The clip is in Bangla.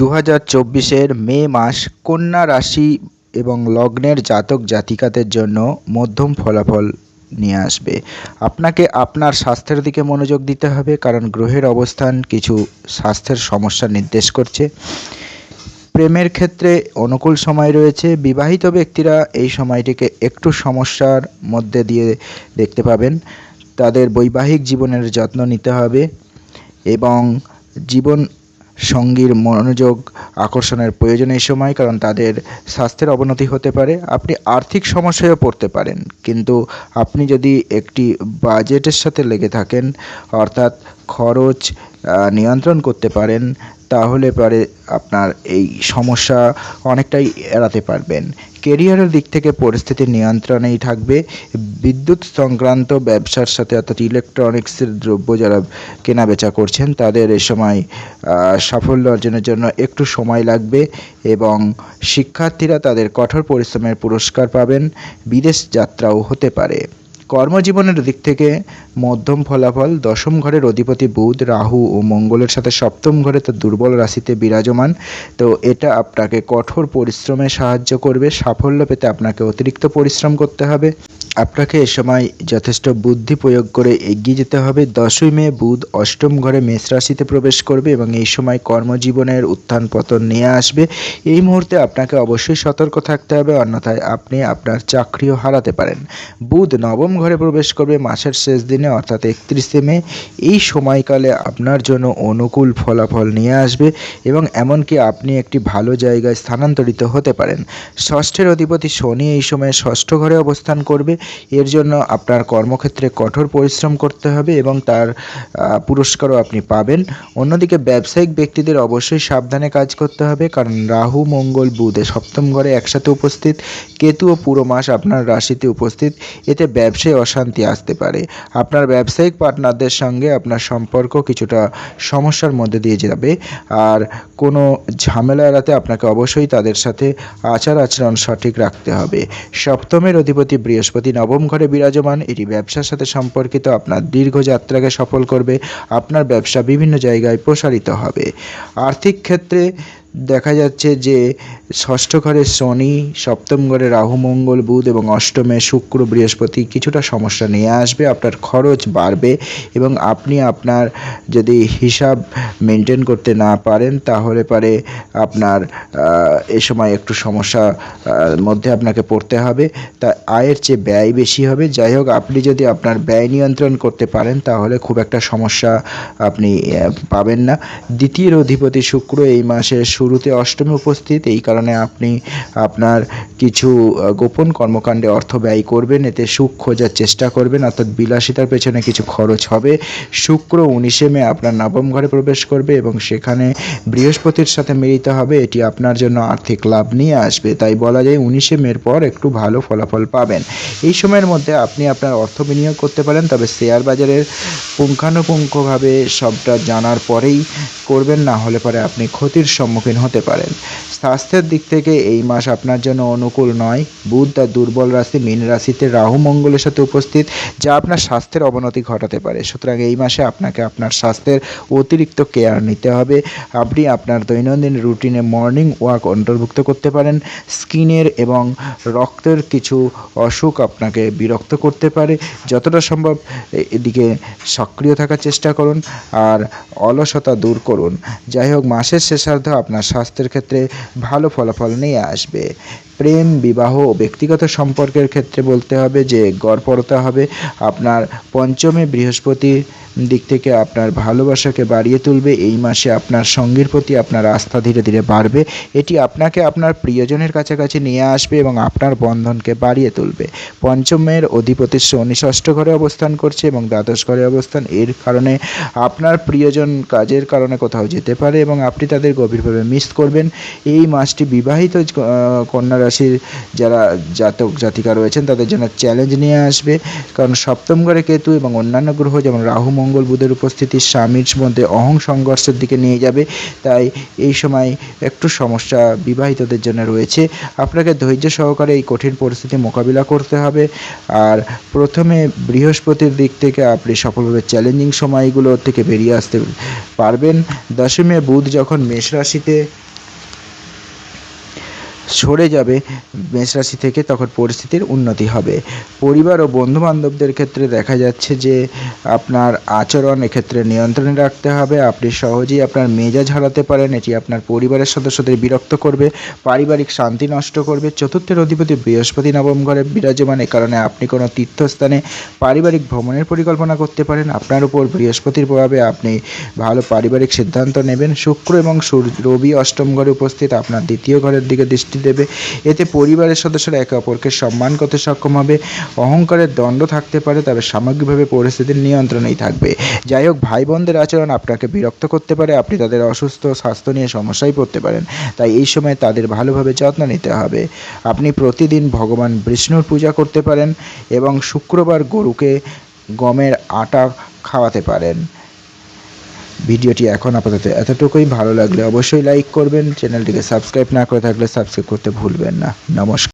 2024-এর মে মাস কন্যা রাশি এবং লগ্নের জাতক জাতিকাদের জন্য মধ্যম ফলাফল নিয়ে আসবে। আপনাকে আপনার স্বাস্থ্যের দিকে মনোযোগ দিতে হবে, কারণ গ্রহের অবস্থান কিছু স্বাস্থ্যের সমস্যা নির্দেশ করছে। প্রেমের ক্ষেত্রে অনুকূল সময় রয়েছে। বিবাহিত ব্যক্তিরা এই সময়টিকে একটু সমস্যার মধ্যে দিয়ে দেখতে পাবেন। তাদের বৈবাহিক জীবনের যত্ন নিতে হবে এবং জীবন সঙ্গীর মনোযোগ আকর্ষণের প্রয়োজন এই সময়, কারণ তাদের স্বাস্থ্যের অবনতি হতে পারে। আপনি আর্থিক সমস্যায়ও পড়তে পারেন, কিন্তু আপনি যদি একটি বাজেটের সাথে লেগে থাকেন, অর্থাৎ খরচ নিয়ন্ত্রণ করতে পারেন, তাহলে পরে আপনার এই সমস্যা অনেকটাই এড়াতে পারবেন। কেরিয়ারের দিক থেকে পরিস্থিতি নিয়ন্ত্রণেই থাকবে। বিদ্যুৎ সংক্রান্ত ব্যবসার সাথে, অর্থাৎ ইলেকট্রনিক্সের দ্রব্য যারা কেনাবেচা করছেন, তাদের এ সময় সাফল্য অর্জনের জন্য একটু সময় লাগবে এবং শিক্ষার্থীরা তাদের কঠোর পরিশ্রমের পুরস্কার পাবেন। বিদেশ যাত্রাও হতে পারে। কর্মজীবনের দিক থেকে মধ্যম ফলাফল। দশম ঘরের অধিপতি বুধ রাহু ও মঙ্গলের সাথে সপ্তম ঘরে তার দুর্বল রাশিতে বিরাজমান, তো এটা আপনাকে কঠোর পরিশ্রমে সাহায্য করবে। সাফল্য পেতে আপনাকে অতিরিক্ত পরিশ্রম করতে হবে। আপনাকে এ সময় যথেষ্ট বুদ্ধি প্রয়োগ করে এগিয়ে যেতে হবে। 10ই মে বুধ অষ্টম ঘরে মেষ রাশিতে প্রবেশ করবে এবং এই সময় কর্মজীবনের উত্থান পতন নিয়ে আসবে। এই মুহূর্তে আপনাকে অবশ্যই সতর্ক থাকতে হবে, অন্যথায় আপনি আপনার চাকরিও হারাতে পারেন। বুধ নবম ঘরে প্রবেশ করবে মাসের শেষ দিনে, অর্থাৎ 31শে মে। এই সময়কালে আপনার জন্য অনুকূল ফলাফল নিয়ে আসবে এবং এমনকি আপনি একটি ভালো জায়গায় স্থানান্তরিত হতে পারেন। ষষ্ঠের অধিপতি শনি এই সময়ে ষষ্ঠ ঘরে অবস্থান করবে। এর জন্য আপনার কর্মক্ষেত্রে কঠোর পরিশ্রম করতে হবে এবং তার পুরস্কারও আপনি পাবেন। অন্যদিকে ব্যবসায়িক ব্যক্তিদের অবশ্যই সাবধানে কাজ করতে হবে, কারণ রাহু মঙ্গল বুধে সপ্তম ঘরে একসাথে উপস্থিত, কেতুও পুরো মাস আপনার রাশিতে উপস্থিত। এতে ব্যবসায় অশান্তি আসতে পারে। আপনার ব্যবসায়িক পার্টনারদের সঙ্গে আপনার সম্পর্ক কিছুটা সমস্যার মধ্যে দিয়ে যাবে, আর কোনো ঝামেলা এড়াতে আপনাকে অবশ্যই তাদের সাথে আচার আচরণ সঠিক রাখতে হবে। সপ্তমের অধিপতি বৃহস্পতি নবম ঘরে বিরাজমান। এটি ব্যবসার সাথে সম্পর্কিত। আপনার দীর্ঘ যাত্রাকে সফল করবে। আপনার ব্যবসা বিভিন্ন জায়গায় প্রসারিত হবে। আর্থিক ক্ষেত্রে দেখা যাচ্ছে যে ষষ্ঠ ঘরে শনি, সপ্তম ঘরে রাহু মঙ্গল বুধ এবং অষ্টমে শুক্র বৃহস্পতি কিছুটা সমস্যা নিয়ে আসবে। আপনার খরচ বাড়বে এবং আপনি আপনার যদি হিসাব মেনটেন করতে না পারেন, তাহলে পারে আপনার এ সময় একটু সমস্যা মধ্যে আপনাকে পড়তে হবে। তা আয়ের চেয়ে ব্যয় বেশি হবে। যাই হোক, আপনি যদি আপনার ব্যয় নিয়ন্ত্রণ করতে পারেন, তাহলে খুব একটা সমস্যা আপনি পাবেন না। দ্বিতীয় অধিপতি শুক্র এই মাসের শুরুতে অষ্টমে উপস্থিত। এই কারণে আপনি আপনার কিছু গোপন কর্মকাণ্ডে অর্থ ব্যয় করবেন, এতে সুখ খোঁজার চেষ্টা করবেন, অর্থাৎ বিলাসিতার পেছনে কিছু খরচ হবে। শুক্র 19শে মে আপনার নবম ঘরে প্রবেশ করবে এবং সেখানে বৃহস্পতির সাথে মিলিত হবে। এটি আপনার জন্য আর্থিক লাভ নিয়ে আসবে। তাই বলা যায় 19শে মের পর একটু ভালো ফলাফল পাবেন। এই সময়ের মধ্যে আপনি আপনার অর্থ বিনিয়োগ করতে পারেন, তবে শেয়ার বাজারের পুঙ্খানুপুঙ্খভাবে সবটা জানার পরেই করবেন, না হলে পরে আপনি ক্ষতির সম্মুখীন হতে পারেন। স্বাস্থ্যের দিক থেকে এই মাস আপনার জন্য অনুকূল নয়। বুধ তার দুর্বল রাশি মীন রাশিতে রাহু মঙ্গলের সাথে উপস্থিত, যা আপনার স্বাস্থ্যের অবনতি ঘটাতে পারে। সুতরাং এই মাসে আপনাকে আপনার স্বাস্থ্যের অতিরিক্ত কেয়ার নিতে হবে। আপনি আপনার দৈনন্দিন রুটিনে মর্নিং ওয়াক অন্তর্ভুক্ত করতে পারেন। স্কিনের এবং রক্তের কিছু অসুখ আপনাকে বিরক্ত করতে পারে। যতটা সম্ভব এদিকে সক্রিয় থাকার চেষ্টা করুন আর অলসতা দূর করুন। যাই হোক, মাসের শেষার্ধ আপনার স্বাস্থ্যের ক্ষেত্রে ভালো ফলাফল নিয়ে আসবে। প্রেম, বিবাহ ও ব্যক্তিগত সম্পর্কের ক্ষেত্রে বলতে হবে যে গড়পড়তা হবে। আপনার পঞ্চমে বৃহস্পতি দিক থেকে আপনার ভালোবাসাকে বাড়িয়ে তুলবে। এই মাসে আপনার সঙ্গীর প্রতি আপনার আস্থা ধীরে ধীরে বাড়বে। এটি আপনাকে আপনার প্রিয়জনের কাছাকাছি নিয়ে আসবে এবং আপনার বন্ধনকে বাড়িয়ে তুলবে। পঞ্চমের অধিপতি শনি ষষ্ঠ ঘরে অবস্থান করছে এবং দ্বাদশ ঘরে অবস্থান। এর কারণে আপনার প্রিয়জন কাজের কারণে কোথাও যেতে পারে এবং আপনি তাদের গভীরভাবে মিস করবেন। এই মাসটি বিবাহিত কন্যা রাশির যারা জাতক জাতিকা রয়েছেন তাদের জন্য চ্যালেঞ্জ নিয়ে আসবে, কারণ সপ্তম ঘরে কেতু এবং অন্যান্য গ্রহ যেমন রাহু মঙ্গল বুধের উপস্থিতি স্বামীর মধ্যে অহং সংঘর্ষের দিকে নিয়ে যাবে। তাই এই সময় একটু সমস্যা বিবাহিতদের জন্য রয়েছে। আপনাকে ধৈর্য সহকারে এই কঠিন পরিস্থিতি মোকাবিলা করতে হবে। আর প্রথমে বৃহস্পতির দিক থেকে আপনি সফলভাবে চ্যালেঞ্জিং সময়গুলো থেকে বেরিয়ে আসতে পারবেন। 10ই মে বুধ যখন মেষ রাশিতে সরে যাবে মেষ রাশি থেকে, তখন পরিস্থিতির উন্নতি হবে। পরিবার ও বন্ধুবান্ধবদের ক্ষেত্রে দেখা যাচ্ছে যে আপনার আচরণ এক্ষেত্রে নিয়ন্ত্রণে রাখতে হবে। আপনি সহজেই আপনার মেজাজ হারাতে পারেন, এটি আপনার পরিবারের সদস্যদের বিরক্ত করবে, পারিবারিক শান্তি নষ্ট করবে। চতুর্থের অধিপতি বৃহস্পতি নবম ঘরে বিরাজমান, এ কারণে আপনি কোনো তীর্থস্থানে পারিবারিক ভ্রমণের পরিকল্পনা করতে পারেন। আপনার উপর বৃহস্পতির প্রভাবে আপনি ভালো পারিবারিক সিদ্ধান্ত নেবেন। শুক্র এবং রবি অষ্টম ঘরে উপস্থিত, আপনার দ্বিতীয় ঘরের দিকে দৃষ্টি দেবে। এতে পরিবারের সদস্যরা একে অপরকে সম্মান করতে সক্ষম হবে। অহংকারের দ্বন্দ্ব থাকতে পারে, তবে সামগ্রিকভাবে পরিস্থিতির নিয়ন্ত্রণেই থাকবে। যাই হোক, ভাই বোনদের আচরণ আপনাকে বিরক্ত করতে পারে, আপনি তাদের অসুস্থ স্বাস্থ্য নিয়ে সমস্যায় পড়তে পারেন, তাই এই সময় তাদের ভালোভাবে যত্ন নিতে হবে। আপনি প্রতিদিন ভগবান বিষ্ণুর পূজা করতে পারেন এবং শুক্রবার গরুকে গমের আটা খাওয়াতে পারেন। ভিডিওটি এখন আপাতত এতটুকুই। ভালো লাগলে অবশ্যই লাইক করবেন, চ্যানেলটিকে সাবস্ক্রাইব না করে থাকলে সাবস্ক্রাইব করতে ভুলবেন না। নমস্কার।